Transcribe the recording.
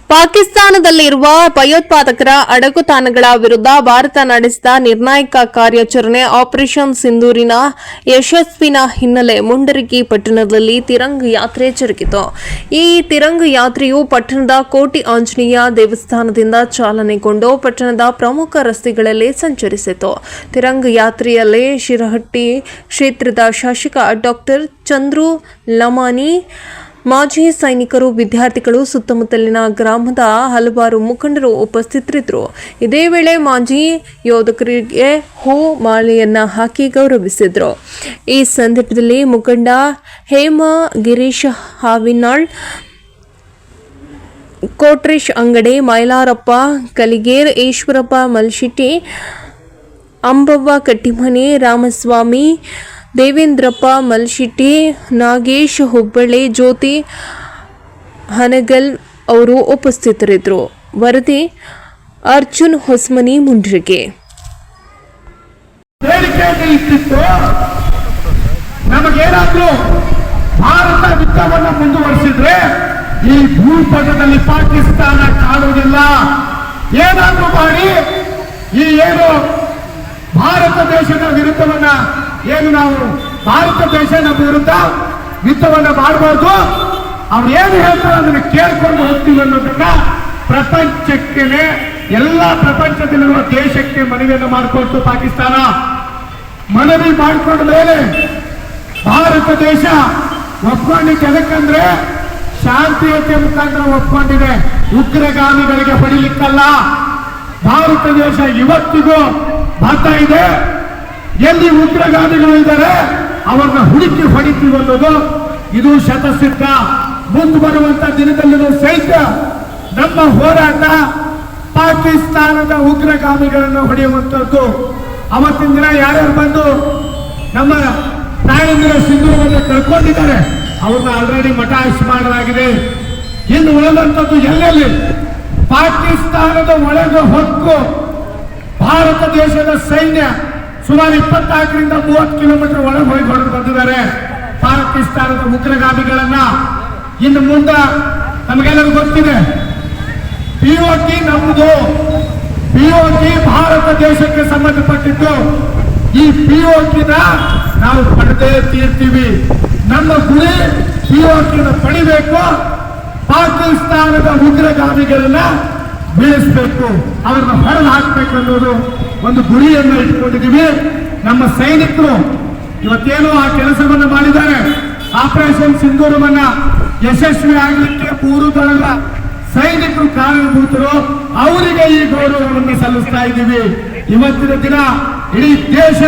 ಪಾಕಿಸ್ತಾನದಲ್ಲಿರುವ ಭಯೋತ್ಪಾದಕರ ಅಡಗುತಾಣಗಳ ವಿರುದ್ಧ ಭಾರತ ನಡೆಸಿದ ನಿರ್ಣಾಯಕ ಕಾರ್ಯಾಚರಣೆ ಆಪರೇಷನ್ ಸಿಂಧೂರಿನ ಯಶಸ್ವಿನ ಹಿನ್ನೆಲೆ ಮುಂಡರಗಿ ಪಟ್ಟಣದಲ್ಲಿ ತಿರಂಗ ಯಾತ್ರೆ ಜರುಗಿತು. ಈ ತಿರಂಗ ಯಾತ್ರೆಯು ಪಟ್ಟಣದ ಕೋಟಿ ಆಂಜನೇಯ ದೇವಸ್ಥಾನದಿಂದ ಚಾಲನೆಗೊಂಡು ಪಟ್ಟಣದ ಪ್ರಮುಖ ರಸ್ತೆಗಳಲ್ಲಿ ಸಂಚರಿಸಿತು. ತಿರಂಗ ಯಾತ್ರೆಯಲ್ಲಿ ಶಿರಹಟ್ಟಿ ಕ್ಷೇತ್ರದ ಶಾಸಕ ಡಾಕ್ಟರ್ ಚಂದ್ರು ಲಮಾನಿ, ಮಾಜಿ ಸೈನಿಕರು, ವಿದ್ಯಾರ್ಥಿಗಳು, ಸುತ್ತಮುತ್ತಲಿನ ಗ್ರಾಮದ ಹಲವಾರು ಮುಖಂಡರು ಉಪಸ್ಥಿತರಿದ್ದರು. ಇದೇ ವೇಳೆ ಮಾಜಿ ಯೋಧಕರಿಗೆ ಹೂ ಮಾಲೆಯನ್ನ ಹಾಕಿ ಗೌರವಿಸಿದರು. ಈ ಸಂದರ್ಭದಲ್ಲಿ ಮುಖಂಡ ಹೇಮ ಗಿರೀಶ್ ಹಾವಿನಾಳ್, ಕೋಟ್ರೇಶ್ ಅಂಗಡಿ, ಮೈಲಾರಪ್ಪ ಕಲಿಗೇರ್, ಈಶ್ವರಪ್ಪ ಮಲ್ಶೆಟ್ಟಿ, ಅಂಬವ್ವ ಕಟ್ಟಿಮನಿ, ರಾಮಸ್ವಾಮಿ, ದೇವೇಂದ್ರಪ್ಪ ಮಲ್ಶೆಟ್ಟಿ, ನಾಗೇಶ್ ಹುಬ್ಬಳ್ಳಿ, ಜ್ಯೋತಿ ಹನಗಲ್ ಅವರು ಉಪಸ್ಥಿತರಿದ್ದರು. ವರದಿ ಅರ್ಜುನ್ ಹೊಸಮನಿ, ಮುಂಡ್ರಿಗಿ. ನಮಗೇನಾದ್ರೂ ಭಾರತ ಯುದ್ಧವನ್ನು ಮುಂದುವರಿಸಿದ್ರೆ ಈ ಭೂಪಟದಲ್ಲಿ ಪಾಕಿಸ್ತಾನ ಕಾಣುವುದಿಲ್ಲ. ಏನಾದ್ರೂ ಮಾಡಿ ಈ ಏನು ಭಾರತ ದೇಶದ ವಿರುದ್ಧವನ್ನ ನಾವು ಭಾರತ ದೇಶದ ವಿರುದ್ಧ ಯುದ್ಧವನ್ನ ಮಾಡಬಾರ್ದು. ಅವ್ರು ಏನು ಹೇಳ್ತಾರೆ ಅದನ್ನು ಕೇಳ್ಕೊಂಡು ಹೋಗ್ತೀವಿ ಅನ್ನೋದನ್ನ ಪ್ರಪಂಚಕ್ಕೆ, ಎಲ್ಲ ಪ್ರಪಂಚದಲ್ಲಿರುವ ದೇಶಕ್ಕೆ ಮನವಿಯನ್ನು ಮಾಡಿಕೊಟ್ಟು ಪಾಕಿಸ್ತಾನ ಮನವಿ ಮಾಡಿಕೊಂಡ ಮೇಲೆ ಭಾರತ ದೇಶ ಒಪ್ಕೊಂಡಿದ್ದೆ. ಅದಕ್ಕಂದ್ರೆ ಶಾಂತಿಯುತ ಮುಖಾಂತರ ಒಪ್ಕೊಂಡಿದೆ. ಉಗ್ರಗಾಮಿಗಳಿಗೆ ಹೊಡಿಲಿಕ್ಕಲ್ಲ. ಭಾರತ ದೇಶ ಇವತ್ತಿಗೂ ಬರ್ತಾ ಇದೆ. ಎಲ್ಲಿ ಉಗ್ರಗಾಮಿಗಳು ಇದ್ದಾರೆ ಅವರನ್ನ ಹುಡುಕಿ ಹೊಡಿತೀವಿ ಅನ್ನೋದು ಇದು ಶತಸಿದ್ಧ. ಮುಂದೆ ಬರುವಂತ ದಿನದಲ್ಲೂ ಸಹಿತ ನಮ್ಮ ಹೋರಾಟ ಪಾಕಿಸ್ತಾನದ ಉಗ್ರಗಾಮಿಗಳನ್ನು ಹೊಡೆಯುವಂತದ್ದು. ಅವತ್ತಿನ ದಿನ ಯಾರ್ಯಾರು ಬಂದು ನಮ್ಮ ತಾಯಂದಿರ ಸಿಂಧೂರವನ್ನು ಕಳ್ಕೊಂಡಿದ್ದಾರೆ ಅವ್ರನ್ನ ಆಲ್ರೆಡಿ ಮಠಾಯಿಸಿ ಮಾಡಲಾಗಿದೆ. ಇನ್ನು ಉಳಿದಂಥದ್ದು ಎಲ್ಲೆಲ್ಲಿ ಪಾಕಿಸ್ತಾನದ ಒಳಗೆ ಹೊಕ್ಕು ಭಾರತ ದೇಶದ ಸೈನ್ಯ ಸುಮಾರು 24ರಿಂದ 30 ಕಿಲೋಮೀಟರ್ ಒಳಗೆ ಹೋಗಿ ಹೊಡೆದು ಬಂದಿದ್ದಾರೆ ಪಾಕಿಸ್ತಾನದ ಉಗ್ರಗಾಮಿಗಳನ್ನ. ಇನ್ನು ಮುಂದೆ ನಮಗೆಲ್ಲರೂ ಗೊತ್ತಿದೆ, ಪಿಒಟಿ ನಮ್ಮದು. ಪಿಒಟಿ ಭಾರತ ದೇಶಕ್ಕೆ ಸಂಬಂಧಪಟ್ಟಿದ್ದು. ಈ ಪಿಒಟಿನ ನಾವು ಪಡೆದೇ ತೀರ್ತೀವಿ. ನಮ್ಮ ಗುರಿ ಪಿಒಟಿನ ಪಡಿಬೇಕು, ಪಾಕಿಸ್ತಾನದ ಉಗ್ರಗಾಮಿಗಳನ್ನ ಬೀಳಿಸಬೇಕು, ಅವ್ರನ್ನ ಹೊರಗೆ ಹಾಕಬೇಕು ಅನ್ನೋದು ಒಂದು ಗುರಿಯನ್ನು ಇಟ್ಕೊಂಡಿದ್ದೀವಿ. ನಮ್ಮ ಸೈನಿಕರು ಇವತ್ತೇನು ಆ ಕೆಲಸವನ್ನು ಮಾಡಿದ್ದಾರೆ. ಆಪರೇಷನ್ ಸಿಂಧೂರವನ್ನ ಯಶಸ್ವಿ ಆಗಲಿಕ್ಕೆ 3 ದಳದ ಸೈನಿಕರು ಕಾರಣಭೂತರು. ಅವರಿಗೆ ಈ ಗೌರವವನ್ನು ಸಲ್ಲಿಸ್ತಾ ಇದ್ದೀವಿ. ಇವತ್ತಿನ ದಿನ ಇಡೀ ದೇಶ